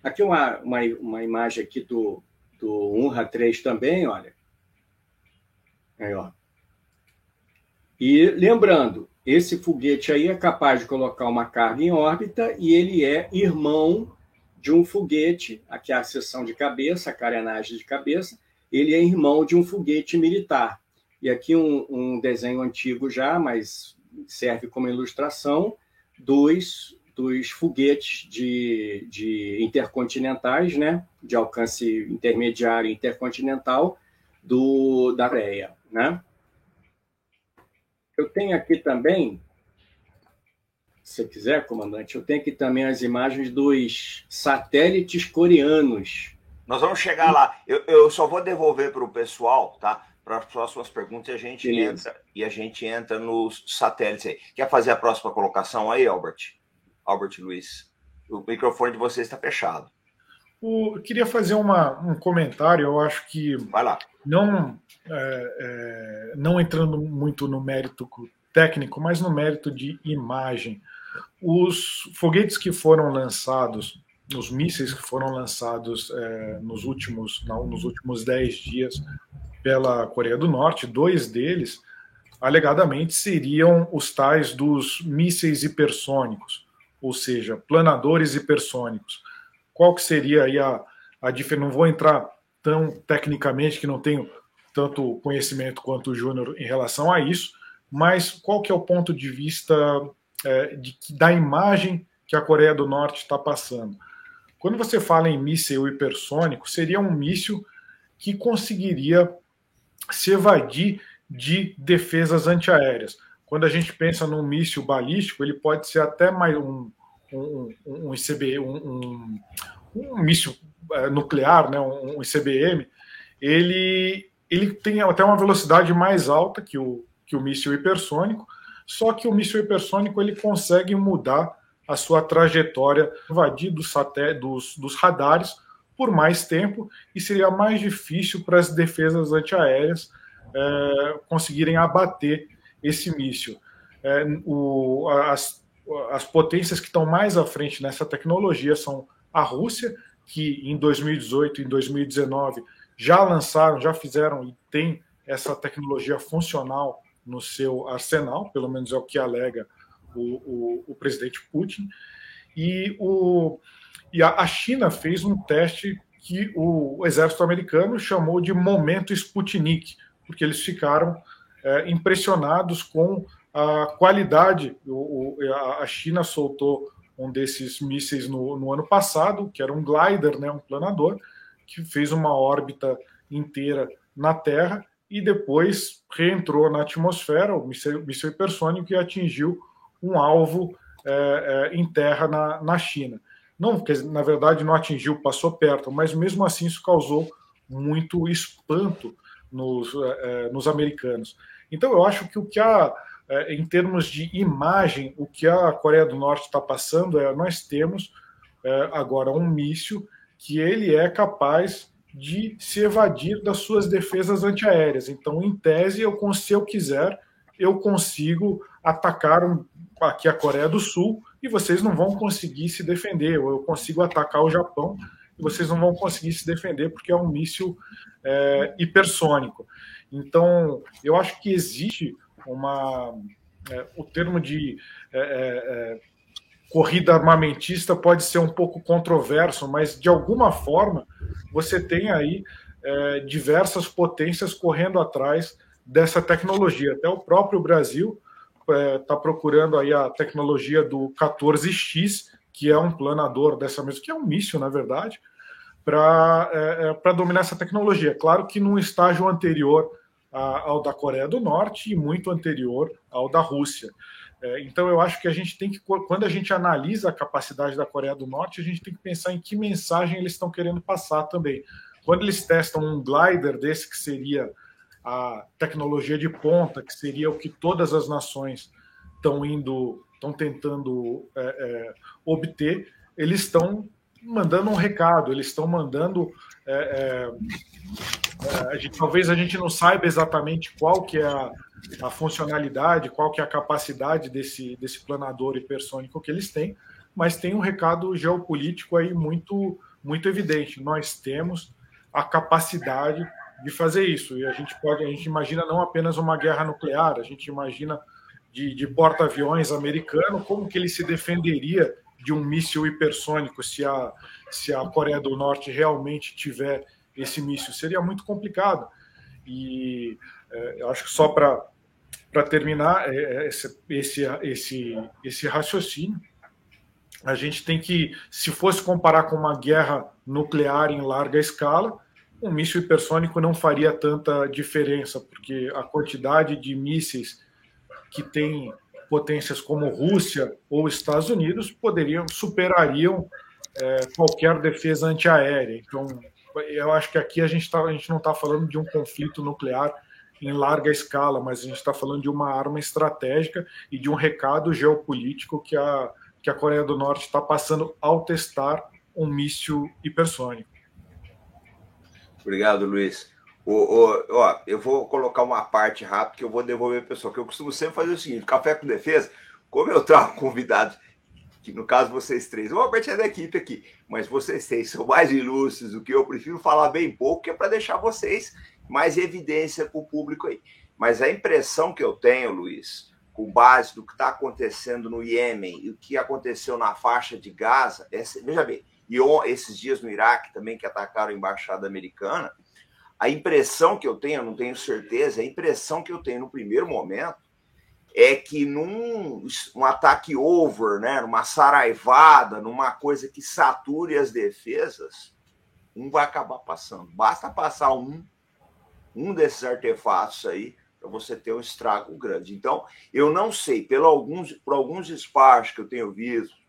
Aqui uma imagem aqui do UNRWA-3 também, olha. Aí, ó. E lembrando, esse foguete aí é capaz de colocar uma carga em órbita e ele é irmão de um foguete, aqui é a seção de cabeça, a carenagem de cabeça, ele é irmão de um foguete militar. E aqui um desenho antigo já, mas serve como ilustração, dos foguetes de intercontinentais, né? De alcance intermediário e intercontinental da Coreia, né? Eu tenho aqui também, se você quiser, comandante, eu tenho aqui também as imagens dos satélites coreanos. Nós vamos chegar lá. Eu só vou devolver para o pessoal, tá? Para as próximas perguntas e a gente entra nos satélites aí. Quer fazer a próxima colocação aí, Albert Luiz? O microfone de vocês está fechado. Eu queria fazer um comentário, eu acho que... Vai lá. Não entrando muito no mérito técnico, mas no mérito de imagem. Os foguetes que foram lançados, os mísseis que foram lançados nos últimos 10 dias pela Coreia do Norte, 2 deles, alegadamente, seriam os tais dos mísseis hipersônicos, ou seja, planadores hipersônicos. Qual que seria aí a diferença? Não vou entrar tão tecnicamente, que não tenho tanto conhecimento quanto o Júnior em relação a isso, mas qual que é o ponto de vista da imagem que a Coreia do Norte está passando? Quando você fala em míssil hipersônico, seria um míssil que conseguiria se evadir de defesas antiaéreas. Quando a gente pensa num míssil balístico, ele pode ser até mais um míssil nuclear, né, um ICBM. Ele tem até uma velocidade mais alta que o míssil hipersônico, só que o míssil hipersônico ele consegue mudar a sua trajetória, invadir dos radares por mais tempo, e seria mais difícil para as defesas antiaéreas conseguirem abater esse míssil. As potências que estão mais à frente nessa tecnologia são a Rússia, que em 2018 e em 2019 já lançaram, já fizeram e tem essa tecnologia funcional no seu arsenal, pelo menos é o que alega o presidente Putin. E a China fez um teste que o exército americano chamou de momento Sputnik, porque eles ficaram impressionados com a qualidade. A China soltou um desses mísseis no ano passado, que era um glider, né, um planador, que fez uma órbita inteira na Terra e depois reentrou na atmosfera, o míssil hipersônico, e atingiu um alvo em terra na China. Não, na verdade, não atingiu, passou perto, mas mesmo assim isso causou muito espanto nos americanos. Então, eu acho que o que em termos de imagem, o que a Coreia do Norte está passando nós temos agora um míssil que ele é capaz de se evadir das suas defesas antiaéreas. Então, em tese, se eu quiser, eu consigo atacar aqui a Coreia do Sul e vocês não vão conseguir se defender, ou eu consigo atacar o Japão e vocês não vão conseguir se defender porque é um míssil hipersônico. Então, eu acho que existe o termo de corrida armamentista pode ser um pouco controverso, mas de alguma forma você tem aí diversas potências correndo atrás dessa tecnologia. Até o próprio Brasil está procurando aí a tecnologia do 14X, que é um planador dessa mesma, que é um míssil, na verdade, para dominar essa tecnologia. Claro que num estágio anterior ao da Coreia do Norte e muito anterior ao da Rússia. Então, eu acho que a gente tem que, quando a gente analisa a capacidade da Coreia do Norte, a gente tem que pensar em que mensagem eles estão querendo passar também. Quando eles testam um glider desse, que seria a tecnologia de ponta, que seria o que todas as nações estão tentando obter, eles estão mandando um recado, eles estão mandando... talvez a gente não saiba exatamente qual que é a funcionalidade, qual que é a capacidade desse planador hipersônico que eles têm, mas tem um recado geopolítico aí muito, muito evidente. Nós temos a capacidade de fazer isso, e a gente imagina não apenas uma guerra nuclear, a gente imagina de porta-aviões americano, como que ele se defenderia de um míssil hipersônico se a Coreia do Norte realmente tiver esse míssil. Seria muito complicado. E eu acho que só para terminar esse raciocínio, a gente tem que, se fosse comparar com uma guerra nuclear em larga escala, um míssil hipersônico não faria tanta diferença, porque a quantidade de mísseis que tem potências como Rússia ou Estados Unidos superariam qualquer defesa antiaérea. Então, eu acho que aqui a gente não está falando de um conflito nuclear em larga escala, mas a gente está falando de uma arma estratégica e de um recado geopolítico que a Coreia do Norte está passando ao testar um míssil hipersônico. Obrigado, Luiz. Eu vou colocar uma parte rápida que eu vou devolver para o pessoal, que eu costumo sempre fazer o seguinte: Café com Defesa, como eu trago convidados, que no caso vocês três, o Robert é da equipe aqui, mas vocês três são mais ilustres do que eu prefiro falar bem pouco, que é para deixar vocês mais evidência para o público aí. Mas a impressão que eu tenho, Luiz, com base do que está acontecendo no Iêmen e o que aconteceu na faixa de Gaza, veja bem, e esses dias no Iraque também, que atacaram a embaixada americana, a impressão que eu tenho, eu não tenho certeza, a impressão que eu tenho no primeiro momento é que num ataque over, né, numa saraivada, numa coisa que sature as defesas, vai acabar passando. Basta passar um desses artefatos aí para você ter um estrago grande. Então, eu não sei, por alguns despachos que eu tenho visto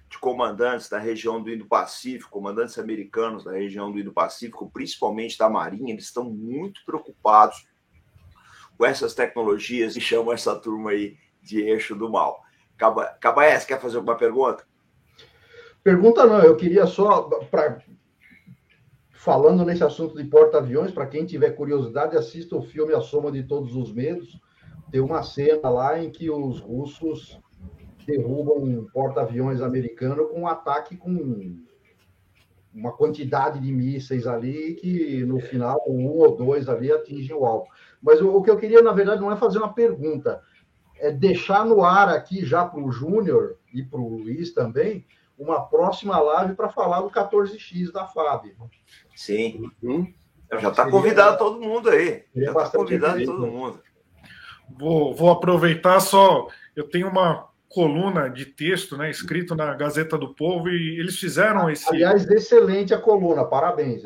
de comandantes da região do Indo-Pacífico, comandantes americanos da região do Indo-Pacífico, principalmente da Marinha, eles estão muito preocupados com essas tecnologias e chamam essa turma aí de eixo do mal. Cabaés, quer fazer alguma pergunta? Pergunta não, eu queria só, falando nesse assunto de porta-aviões, para quem tiver curiosidade, assista o filme A Soma de Todos os Medos. Tem uma cena lá em que os russos derrubam um porta-aviões americano com um ataque com uma quantidade de mísseis ali que, no final, um ou dois ali atingem o alvo. Mas o que eu queria, na verdade, não é fazer uma pergunta, é deixar no ar aqui já para o Júnior e para o Luiz também, uma próxima live para falar do 14X da FAB. Sim. Uhum. Já está convidado todo mundo aí. Já está convidado bem, todo mundo. Vou aproveitar só. Eu tenho uma coluna de texto, né, escrito na Gazeta do Povo, e eles fizeram esse. Aliás, excelente a coluna, parabéns.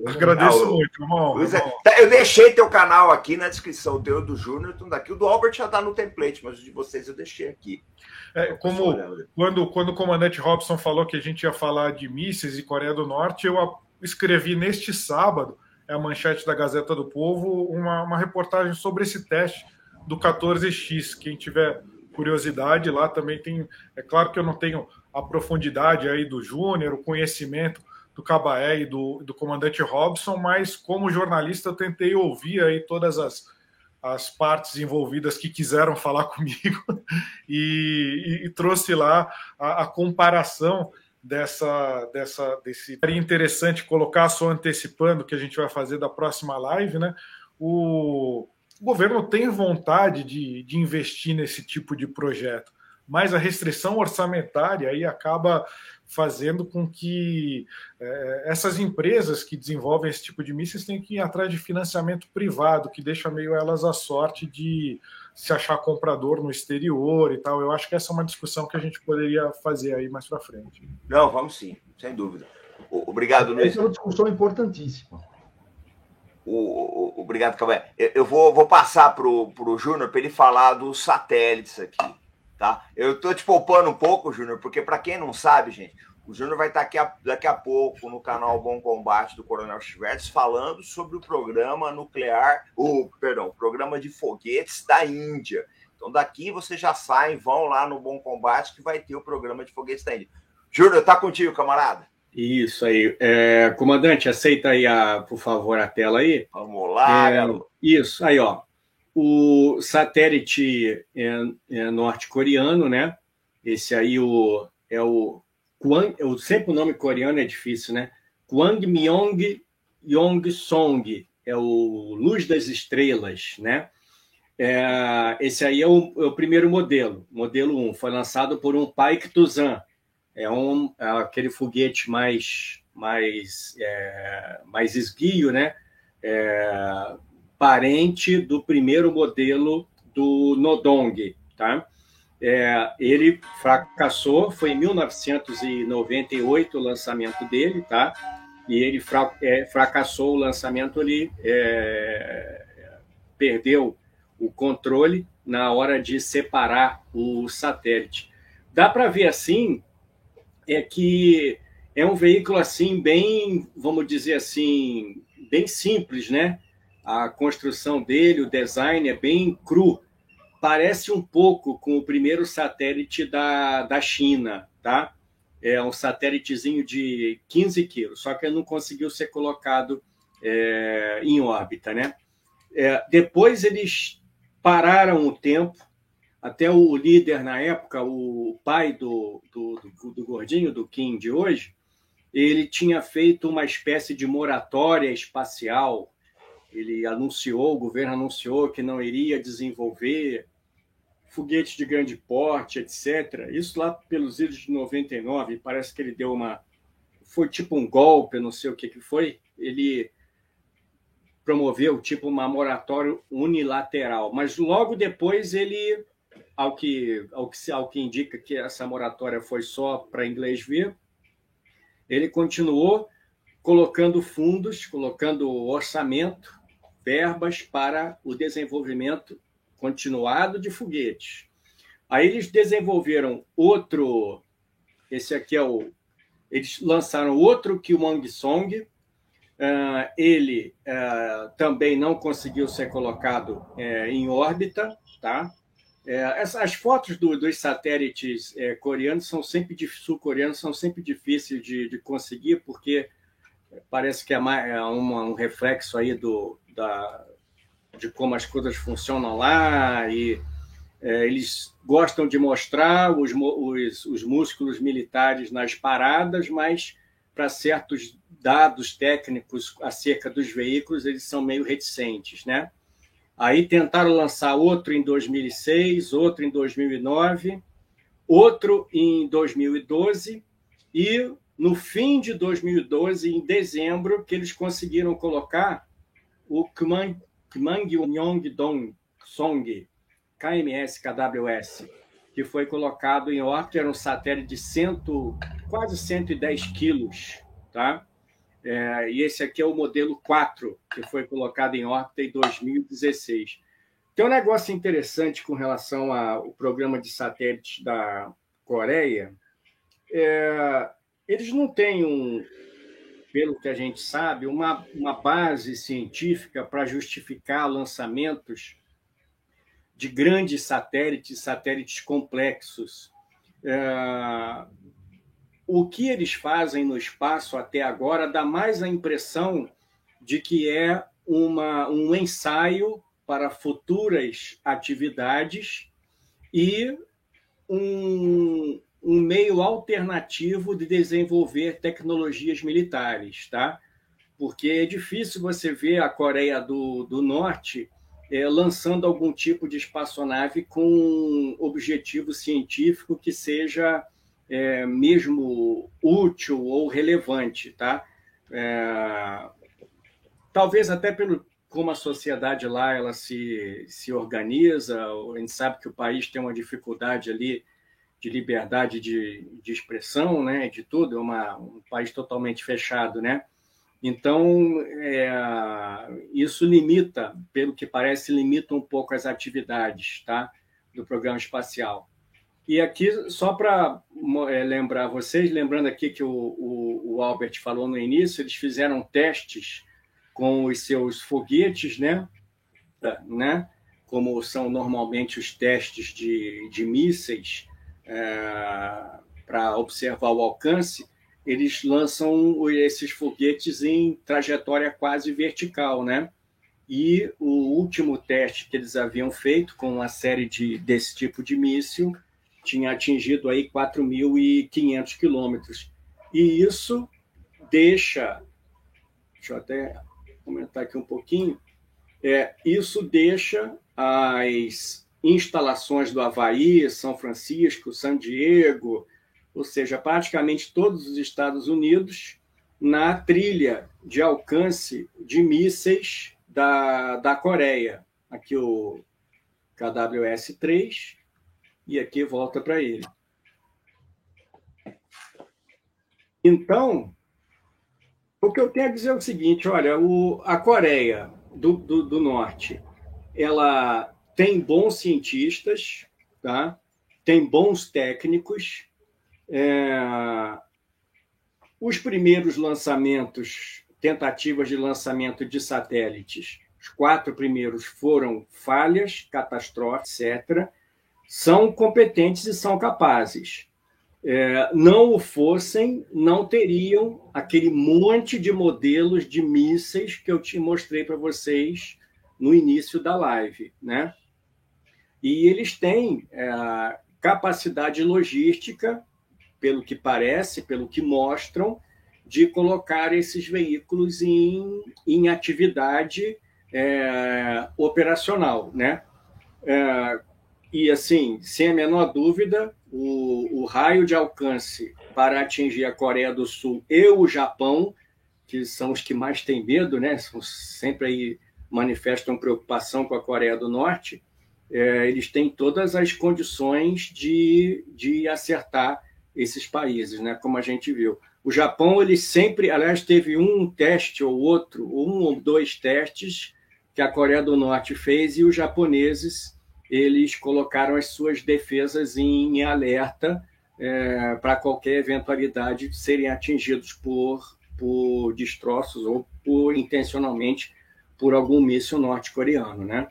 Agradeço muito, irmão. Eu deixei teu canal aqui na descrição, o teu do Júnior, daqui. O do Albert já está no template, mas o de vocês eu deixei aqui. Quando o comandante Robson falou que a gente ia falar de mísseis e Coreia do Norte, eu escrevi neste sábado, a manchete da Gazeta do Povo, uma reportagem sobre esse teste do 14X. Quem tiver curiosidade lá também tem. É claro que eu não tenho a profundidade aí do Júnior, o conhecimento do Cabaé e do comandante Robson, mas como jornalista eu tentei ouvir aí todas as partes envolvidas que quiseram falar comigo e trouxe lá a comparação desse. Seria interessante colocar, só antecipando que a gente vai fazer da próxima live, né? O governo tem vontade de investir nesse tipo de projeto, mas a restrição orçamentária aí acaba fazendo com que essas empresas que desenvolvem esse tipo de mísseis tenham que ir atrás de financiamento privado, que deixa meio elas à sorte de se achar comprador no exterior e tal. Eu acho que essa é uma discussão que a gente poderia fazer aí mais para frente. Não, vamos sim, sem dúvida. Obrigado, Luiz. Essa é uma discussão importantíssima. Obrigado, Cabaé. Eu vou passar para o Júnior para ele falar dos satélites aqui. Tá? Eu estou te poupando um pouco, Júnior, porque para quem não sabe, gente, o Júnior vai estar aqui daqui a pouco no canal Bom Combate do Coronel Chivertes falando sobre o programa nuclear, programa de foguetes da Índia. Então daqui vocês já saem, vão lá no Bom Combate que vai ter o programa de foguetes da Índia. Júnior, tá contigo, camarada? Isso aí. Comandante, aceita aí, por favor, a tela aí. Vamos lá, garoto. Isso, aí, ó. O satélite norte-coreano, né? Esse aí sempre o nome coreano é difícil, né? Kwangmyong Yongsong, é o Luz das Estrelas, né? Esse aí é o primeiro modelo 1, foi lançado por um Paik-Tuzan, aquele foguete mais esguio, né? Parente do primeiro modelo do Nodong, tá? Ele fracassou, foi em 1998 o lançamento dele, tá? E ele fracassou o lançamento, ele perdeu o controle na hora de separar o satélite. Dá para ver assim, que é um veículo assim bem, vamos dizer assim, bem simples, né? A construção dele, o design é bem cru. Parece um pouco com o primeiro satélite da China, tá? É um satélitezinho de 15 quilos, só que ele não conseguiu ser colocado em órbita, né? Depois eles pararam o tempo, até o líder na época, o pai do gordinho, do Kim de hoje, ele tinha feito uma espécie de moratória espacial. O governo anunciou que não iria desenvolver foguetes de grande porte, etc. Isso lá pelos idos de 99, parece que ele deu foi tipo um golpe, não sei o que foi. Ele promoveu tipo uma moratória unilateral, mas logo depois ele, ao que indica que essa moratória foi só para inglês ver, ele continuou colocando fundos, colocando orçamento, verbas para o desenvolvimento continuado de foguetes. Aí eles desenvolveram outro, esse aqui eles lançaram outro Kwangmyong, ele também não conseguiu ser colocado em órbita, tá? As fotos dos satélites sul-coreanos são sempre difíceis de conseguir, porque parece que é um reflexo aí de como as coisas funcionam lá, e eles gostam de mostrar os músculos militares nas paradas, mas para certos dados técnicos acerca dos veículos, eles são meio reticentes, né? Aí tentaram lançar outro em 2006, outro em 2009, outro em 2012 e no fim de 2012, em dezembro, que eles conseguiram colocar o Kwangyong-dong Song, KMS-KWS, que foi colocado em órbita, era um satélite de quase 110 quilos, tá? E esse aqui é o modelo 4, que foi colocado em órbita em 2016. Tem um negócio interessante com relação ao programa de satélites da Coreia. Eles não têm, pelo que a gente sabe, uma base científica para justificar lançamentos de grandes satélites complexos. O que eles fazem no espaço até agora dá mais a impressão de que é um ensaio para futuras atividades e um meio alternativo de desenvolver tecnologias militares, tá? Porque é difícil você ver a Coreia do Norte lançando algum tipo de espaçonave com objetivo científico que seja mesmo útil ou relevante, tá? Talvez até como a sociedade lá ela se organiza, a gente sabe que o país tem uma dificuldade ali de liberdade de expressão, né, de tudo, é um país totalmente fechado, né? Então, isso limita, pelo que parece, limita um pouco as atividades, tá, do programa espacial. E aqui, só para lembrar vocês, lembrando aqui que o Albert falou no início, eles fizeram testes com os seus foguetes, né? Como são normalmente os testes de mísseis, para observar o alcance, eles lançam esses foguetes em trajetória quase vertical, né? E o último teste que eles haviam feito com uma série desse tipo de míssil tinha atingido aí 4.500 quilômetros. E isso deixa eu até comentar aqui um pouquinho, isso deixa as instalações do Havaí, São Francisco, San Diego, ou seja, praticamente todos os Estados Unidos, na trilha de alcance de mísseis da Coreia. Aqui o KWS-3, e aqui volta para ele. Então, o que eu tenho a dizer é o seguinte, olha, a Coreia do Norte, ela tem bons cientistas, tá? Tem bons técnicos. Os primeiros lançamentos, tentativas de lançamento de satélites, os 4 primeiros foram falhas, catástrofes, etc. São competentes e são capazes. Não o fossem, não teriam aquele monte de modelos de mísseis que eu te mostrei para vocês no início da live, né? E eles têm capacidade logística, pelo que parece, pelo que mostram, de colocar esses veículos em atividade operacional, né? E, assim, sem a menor dúvida, o raio de alcance para atingir a Coreia do Sul e o Japão, que são os que mais têm medo, né? Sempre aí manifestam preocupação com a Coreia do Norte, eles têm todas as condições de acertar esses países, né? Como a gente viu. O Japão, ele sempre, aliás, teve um teste ou outro, 1 ou 2 testes que a Coreia do Norte fez e os japoneses, eles colocaram as suas defesas em alerta para qualquer eventualidade de serem atingidos por destroços ou intencionalmente por algum míssil norte-coreano, né?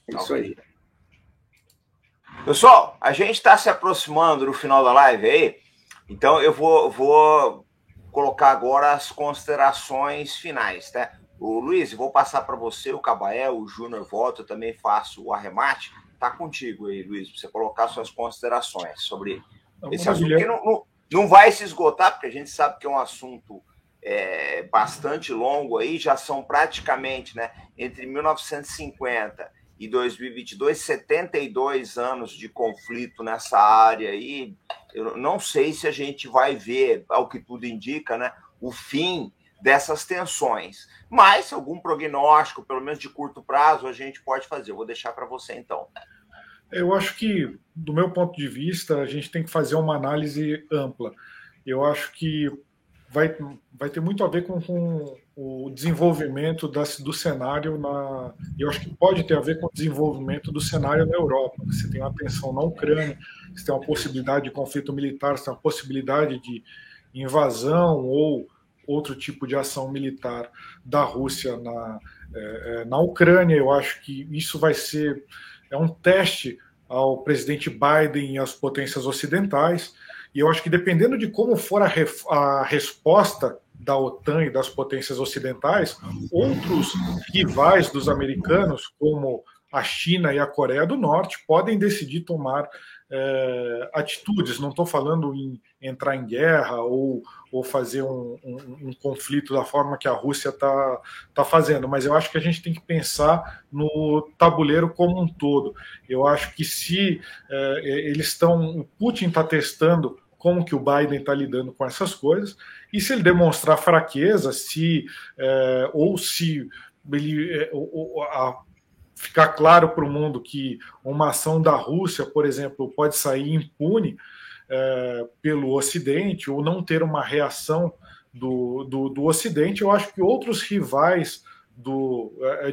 É isso aí. Pessoal, a gente está se aproximando do final da live aí, então eu vou colocar agora as considerações finais, tá? O Luiz, vou passar para você, o Cabael, o Júnior volta, eu também faço o arremate. Tá contigo aí, Luiz, para você colocar suas considerações sobre esse assunto. Não vai se esgotar, porque a gente sabe que é um assunto bastante longo aí, já são praticamente, né, entre 1950 e 2022, 72 anos de conflito nessa área aí. Eu não sei se a gente vai ver, ao que tudo indica, né, o fim dessas tensões, mas algum prognóstico, pelo menos de curto prazo, a gente pode fazer. Eu vou deixar para você, então. Eu acho que, do meu ponto de vista, a gente tem que fazer uma análise ampla. Eu acho que vai ter muito a ver com o desenvolvimento do cenário eu acho que pode ter a ver com o desenvolvimento do cenário na Europa. Você tem uma tensão na Ucrânia, você tem uma possibilidade de conflito militar, você tem uma possibilidade de invasão ou outro tipo de ação militar da Rússia na Ucrânia. Eu acho que isso vai ser um teste ao presidente Biden e às potências ocidentais. E eu acho que, dependendo de como for a resposta da OTAN e das potências ocidentais, outros rivais dos americanos, como a China e a Coreia do Norte, podem decidir tomar atitudes. Não estou falando em entrar em guerra ou fazer um conflito da forma que a Rússia está fazendo, mas eu acho que a gente tem que pensar no tabuleiro como um todo. Eu acho que se o Putin está testando como que o Biden está lidando com essas coisas, e se ele demonstrar fraqueza, ou se ele ficar claro para o mundo que uma ação da Rússia, por exemplo, pode sair impune pelo Ocidente, ou não ter uma reação do Ocidente, eu acho que outros rivais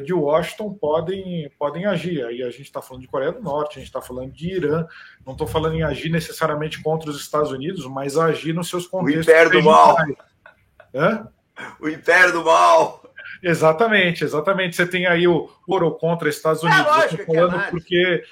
de Washington podem agir. Aí a gente está falando de Coreia do Norte, a gente está falando de Irã, não estou falando em agir necessariamente contra os Estados Unidos, mas agir nos seus contextos. O Império do Mal. Hã? O Império do Mal. Exatamente. Você tem aí o ouro contra os Estados Unidos. Lógico, eu estou falando porque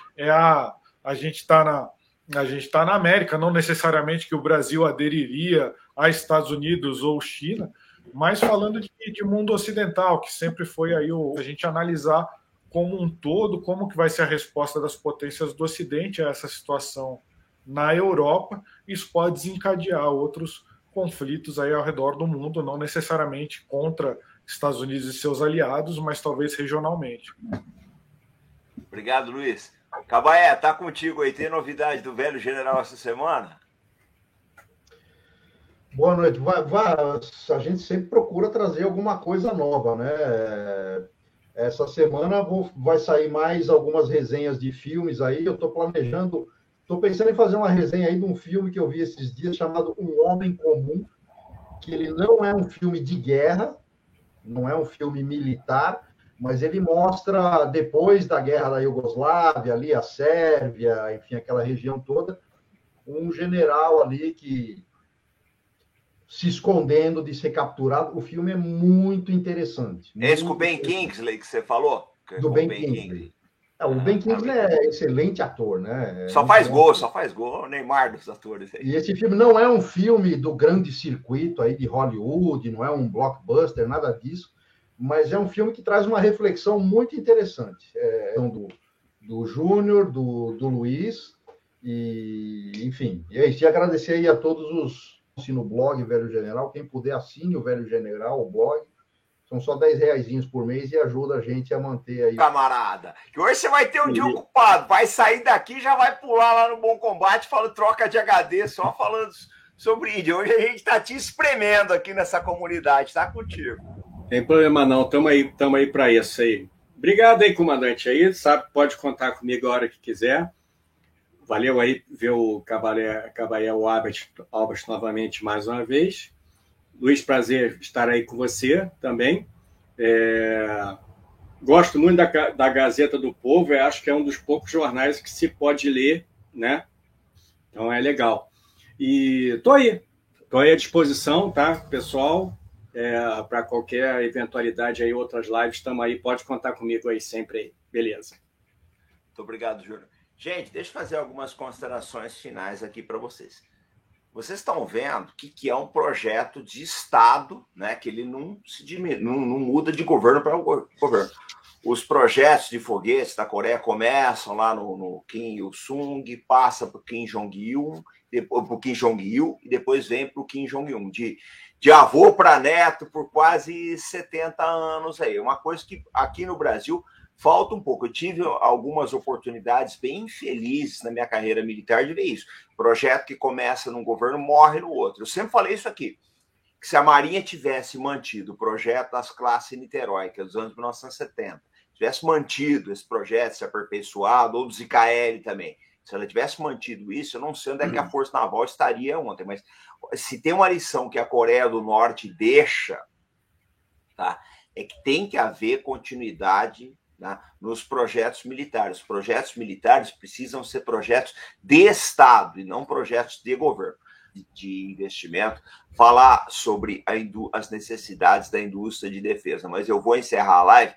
a gente está na América, não necessariamente que o Brasil aderiria a Estados Unidos ou China, mas falando de mundo ocidental, que sempre foi aí a gente analisar como um todo como que vai ser a resposta das potências do Ocidente a essa situação na Europa. Isso pode desencadear outros conflitos aí ao redor do mundo, não necessariamente contra Estados Unidos e seus aliados, mas talvez regionalmente. Obrigado, Luiz. Cabaé, tá contigo aí. Tem novidade do velho general essa semana? Boa noite. A gente sempre procura trazer alguma coisa nova, né? Essa semana vai sair mais algumas resenhas de filmes aí. Eu estou pensando em fazer uma resenha aí de um filme que eu vi esses dias chamado Um Homem Comum, que ele não é um filme de guerra, não é um filme militar, mas ele mostra, depois da guerra da Iugoslávia, ali a Sérvia, enfim, aquela região toda, um general ali que se escondendo de ser capturado. O filme é muito interessante. Esse com o Ben Kingsley que você falou? Do Ben Kingsley. O Ben Kingsley é excelente ator, né? Só faz gol. O Neymar dos atores aí. E esse filme não é um filme do grande circuito aí de Hollywood, não é um blockbuster, nada disso, mas é um filme que traz uma reflexão muito interessante. Do Júnior, do Luiz, e enfim. E aí, agradecer aí a todos os no blog Velho General, quem puder assine o Velho General, o blog. São só R$10 por mês e ajuda a gente a manter aí. Camarada, que hoje você vai ter um dia ocupado. Vai sair daqui e já vai pular lá no Bom Combate, falando troca de HD, só falando sobre Índia. Hoje a gente tá te espremendo aqui nessa comunidade, tá contigo. Tem problema não, tamo aí para isso aí. Obrigado aí, comandante aí, sabe, pode contar comigo a hora que quiser. Valeu aí ver o Cabaré Albert novamente mais uma vez. Luiz, prazer estar aí com você também. Gosto muito da Gazeta do Povo, acho que é um dos poucos jornais que se pode ler, né? Então é legal. E tô aí à disposição, tá, pessoal? Para qualquer eventualidade aí, outras lives, estamos aí, pode contar comigo aí sempre aí. Beleza. Muito obrigado, Júnior. Gente, deixa eu fazer algumas considerações finais aqui para vocês. Vocês estão vendo que é um projeto de Estado, né? Que ele não muda de governo para governo. Os projetos de foguetes da Coreia começam lá no Kim Il-sung, passa para o Kim Jong-il, depois para o Kim Jong-il e depois vem para o Kim Jong-un, de avô para neto por quase 70 anos aí. Uma coisa que aqui no Brasil falta um pouco. Eu tive algumas oportunidades bem infelizes na minha carreira militar de ver isso. Projeto que começa num governo, morre no outro. Eu sempre falei isso aqui, que se a Marinha tivesse mantido o projeto das classes Niterói, que é dos anos 1970, tivesse mantido esse projeto, se aperfeiçoado, ou dos IKL também, se ela tivesse mantido isso, eu não sei onde é que a Força Naval estaria ontem, mas se tem uma lição que a Coreia do Norte deixa, tá, é que tem que haver continuidade, né, nos projetos militares. Os projetos militares precisam ser projetos de Estado e não projetos de governo, de investimento. Falar sobre as necessidades da indústria de defesa, mas eu vou encerrar a live.